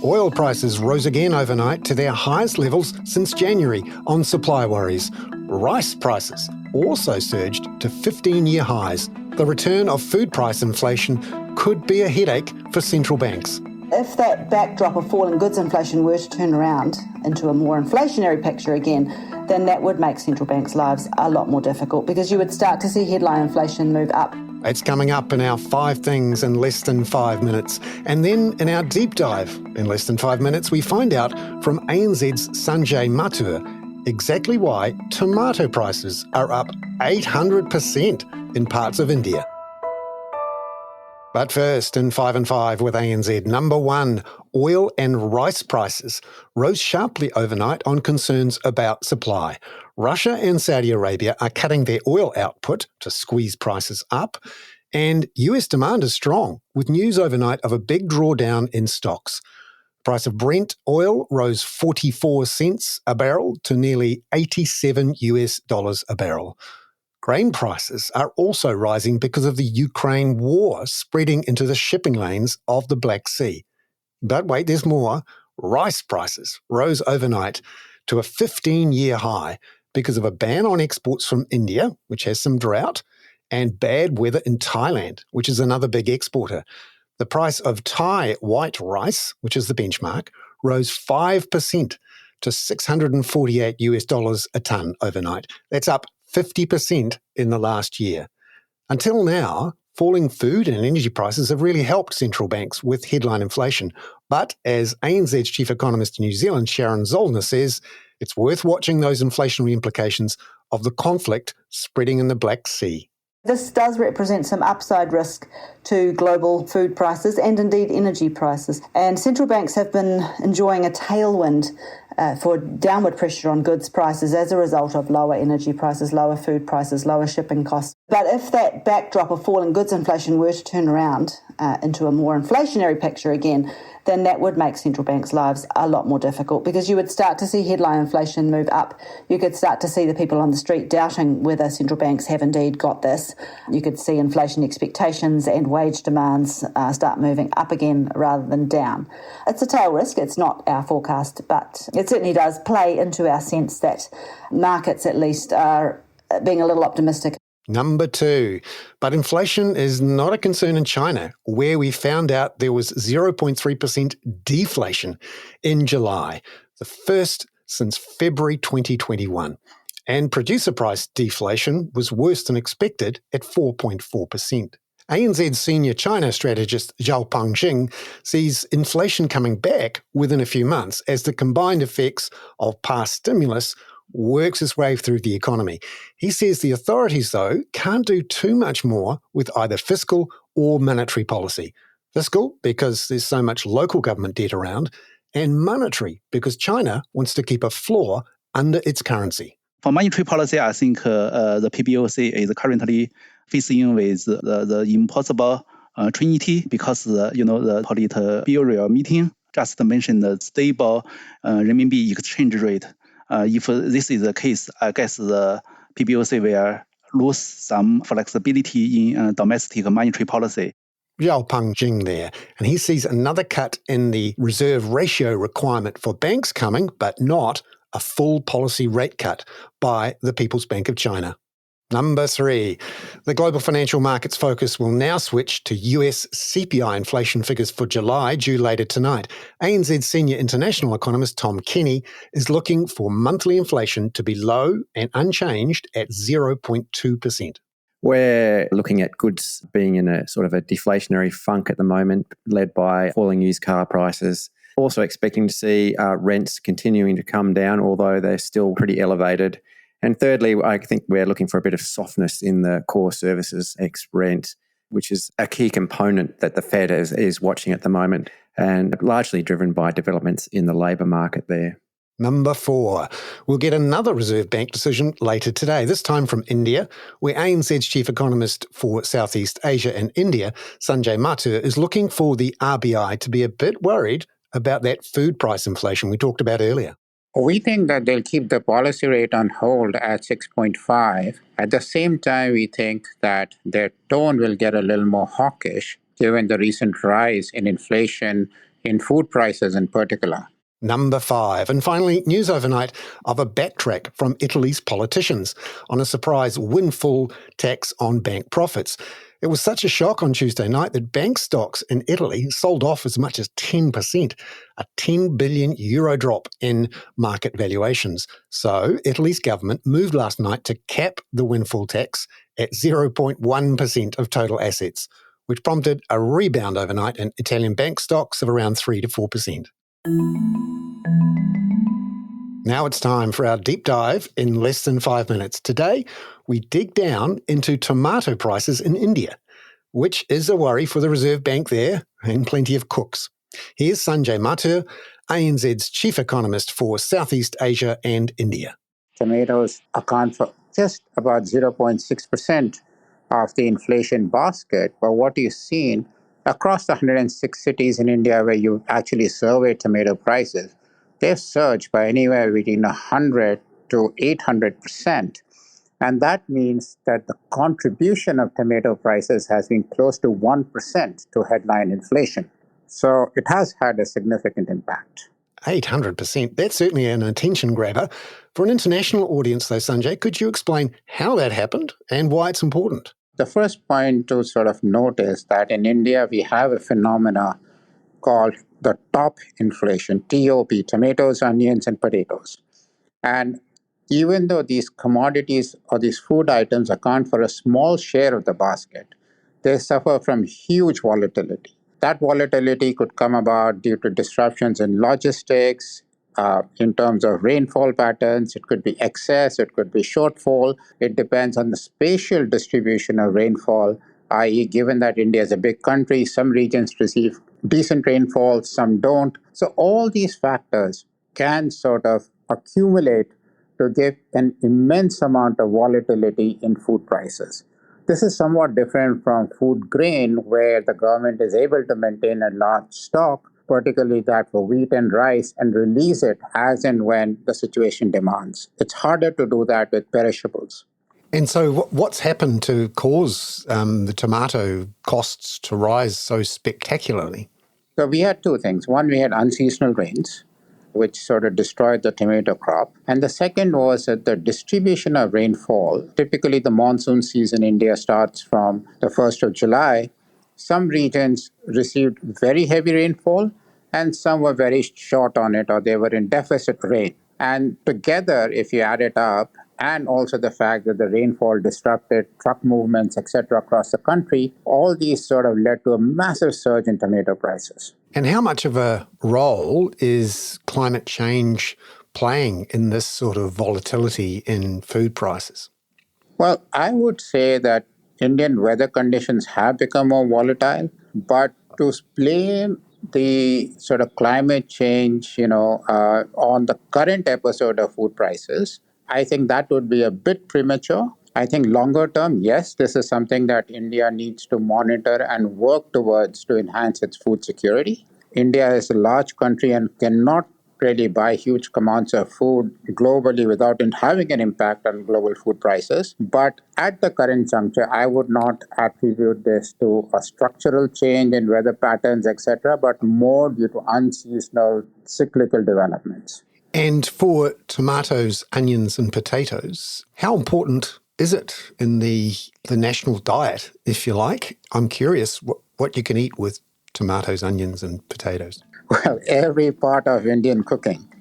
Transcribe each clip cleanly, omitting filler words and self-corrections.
Oil prices rose again overnight to their highest levels since January on supply worries. Rice prices also surged to 15-year highs. The return of food price inflation could be a headache for central banks. If that backdrop of falling goods inflation were to turn around into a more inflationary picture again, then that would make central banks' lives a lot more difficult because you would start to see headline inflation move up. It's coming up in our 5 things in less than 5 minutes. And then in our deep dive in less than 5 minutes, we find out from ANZ's Sanjay Mathur exactly why tomato prices are up 800% in parts of India. But first, in 5 and 5 with ANZ, number 1, oil and rice prices rose sharply overnight on concerns about supply. Russia and Saudi Arabia are cutting their oil output to squeeze prices up, and US demand is strong, with news overnight of a big drawdown in stocks. The price of Brent oil rose 44 cents a barrel to nearly $87 a barrel. Grain prices are also rising because of the Ukraine war spreading into the shipping lanes of the Black Sea. But wait, there's more. Rice prices rose overnight to a 15-year high because of a ban on exports from India, which has some drought, and bad weather in Thailand, which is another big exporter. The price of Thai white rice, which is the benchmark, rose 5% to $648 a tonne overnight. That's up 50% in the last year. Until now, falling food and energy prices have really helped central banks with headline inflation. But as ANZ's chief economist in New Zealand, Sharon Zollner, says, it's worth watching those inflationary implications of the conflict spreading in the Black Sea. This does represent some upside risk to global food prices and indeed energy prices. And central banks have been enjoying a tailwind for downward pressure on goods prices as a result of lower energy prices, lower food prices, lower shipping costs. But if that backdrop of falling goods inflation were to turn around into a more inflationary picture again, then that would make central banks' lives a lot more difficult because you would start to see headline inflation move up. You could start to see the people on the street doubting whether central banks have indeed got this. You could see inflation expectations and wage demands start moving up again rather than down. It's a tail risk. It's not our forecast, but it certainly does play into our sense that markets at least are being a little optimistic. Number 2, but inflation is not a concern in China, where we found out there was 0.3% deflation in July, the first since February 2021. And producer price deflation was worse than expected at 4.4%. ANZ's senior China strategist Zhao Pangjing sees inflation coming back within a few months as the combined effects of past stimulus works its way through the economy. He says the authorities, though, can't do too much more with either fiscal or monetary policy. Fiscal, because there's so much local government debt around, and monetary, because China wants to keep a floor under its currency. For monetary policy, I think the PBOC is currently facing with the impossible trinity because the Politburo meeting just mentioned the stable renminbi exchange rate. If this is the case, I guess the PBOC will lose some flexibility in domestic monetary policy. Zhao Pangjing there, and he sees another cut in the reserve ratio requirement for banks coming, but not a full policy rate cut by the People's Bank of China. Number 3, the global financial markets focus will now switch to US CPI inflation figures for July, due later tonight. ANZ's senior international economist Tom Kenny is looking for monthly inflation to be low and unchanged at 0.2%. We're looking at goods being in a sort of a deflationary funk at the moment, led by falling used car prices. Also expecting to see rents continuing to come down, although they're still pretty elevated. And thirdly, I think we're looking for a bit of softness in the core services ex-rent, which is a key component that the Fed is watching at the moment, and largely driven by developments in the labour market there. Number 4, we'll get another Reserve Bank decision later today, this time from India, where ANZ's chief economist for Southeast Asia and India, Sanjay Mathur, is looking for the RBI to be a bit worried about that food price inflation we talked about earlier. We think that they'll keep the policy rate on hold at 6.5. At the same time, we think that their tone will get a little more hawkish given the recent rise in inflation in food prices in particular. Number 5. And finally, news overnight of a backtrack from Italy's politicians on a surprise windfall tax on bank profits. It was such a shock on Tuesday night that bank stocks in Italy sold off as much as 10%, a 10 billion euro drop in market valuations. So Italy's government moved last night to cap the windfall tax at 0.1% of total assets, which prompted a rebound overnight in Italian bank stocks of around 3 to 4%. Now it's time for our deep dive in less than 5 minutes. Today, we dig down into tomato prices in India, which is a worry for the Reserve Bank there and plenty of cooks. Here's Sanjay Mathur, ANZ's chief economist for Southeast Asia and India. Tomatoes account for just about 0.6% of the inflation basket, but what you've seen across the 106 cities in India where you actually survey tomato prices, they've surged by anywhere between 100 to 800%. And that means that the contribution of tomato prices has been close to 1% to headline inflation. So it has had a significant impact. 800%. That's certainly an attention grabber. For an international audience, though, Sanjay, could you explain how that happened and why it's important? The first point to sort of note is that in India, we have a phenomena called the top inflation, TOP, tomatoes, onions, and potatoes. And even though these commodities or these food items account for a small share of the basket, they suffer from huge volatility. That volatility could come about due to disruptions in logistics, in terms of rainfall patterns. It could be excess, it could be shortfall. It depends on the spatial distribution of rainfall, i.e., given that India is a big country, some regions receive decent rainfall, some don't. So all these factors can sort of accumulate to give an immense amount of volatility in food prices. This is somewhat different from food grain, where the government is able to maintain a large stock, particularly that for wheat and rice, and release it as and when the situation demands. It's harder to do that with perishables. And so what's happened to cause the tomato costs to rise so spectacularly? So we had two things. One, we had unseasonal rains, which sort of destroyed the tomato crop. And the second was that the distribution of rainfall. Typically, the monsoon season in India starts from the 1st of July. Some regions received very heavy rainfall, and some were very short on it, or they were in deficit rain. And together, if you add it up, and also the fact that the rainfall disrupted truck movements, etc., across the country, all these sort of led to a massive surge in tomato prices. And how much of a role is climate change playing in this sort of volatility in food prices? Well, I would say that Indian weather conditions have become more volatile, but to blame the sort of climate change, on the current episode of food prices, I think that would be a bit premature. I think longer term, yes, this is something that India needs to monitor and work towards to enhance its food security. India is a large country and cannot really buy huge amounts of food globally without it having an impact on global food prices. But at the current juncture, I would not attribute this to a structural change in weather patterns, etc., but more due to unseasonal cyclical developments. And for tomatoes, onions and potatoes, how important is it in the national diet, if you like? I'm curious what you can eat with tomatoes, onions and potatoes. Well, every part of Indian cooking.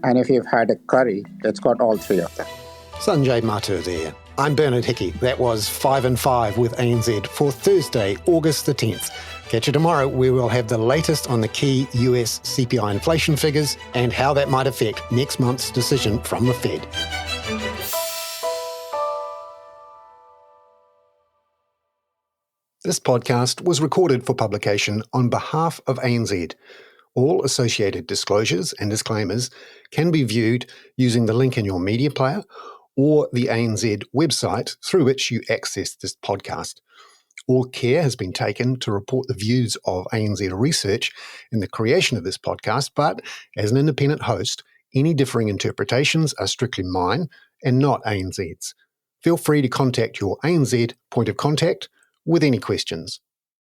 And if you've had a curry, it's got all three of them. Sanjay Mathur there. I'm Bernard Hickey. That was 5 and 5 with ANZ for Thursday, August the 10th. Catch you tomorrow, where we'll have the latest on the key US CPI inflation figures and how that might affect next month's decision from the Fed. This podcast was recorded for publication on behalf of ANZ. All associated disclosures and disclaimers can be viewed using the link in your media player or the ANZ website through which you access this podcast. All care has been taken to report the views of ANZ Research in the creation of this podcast, but as an independent host, any differing interpretations are strictly mine and not ANZ's. Feel free to contact your ANZ point of contact with any questions.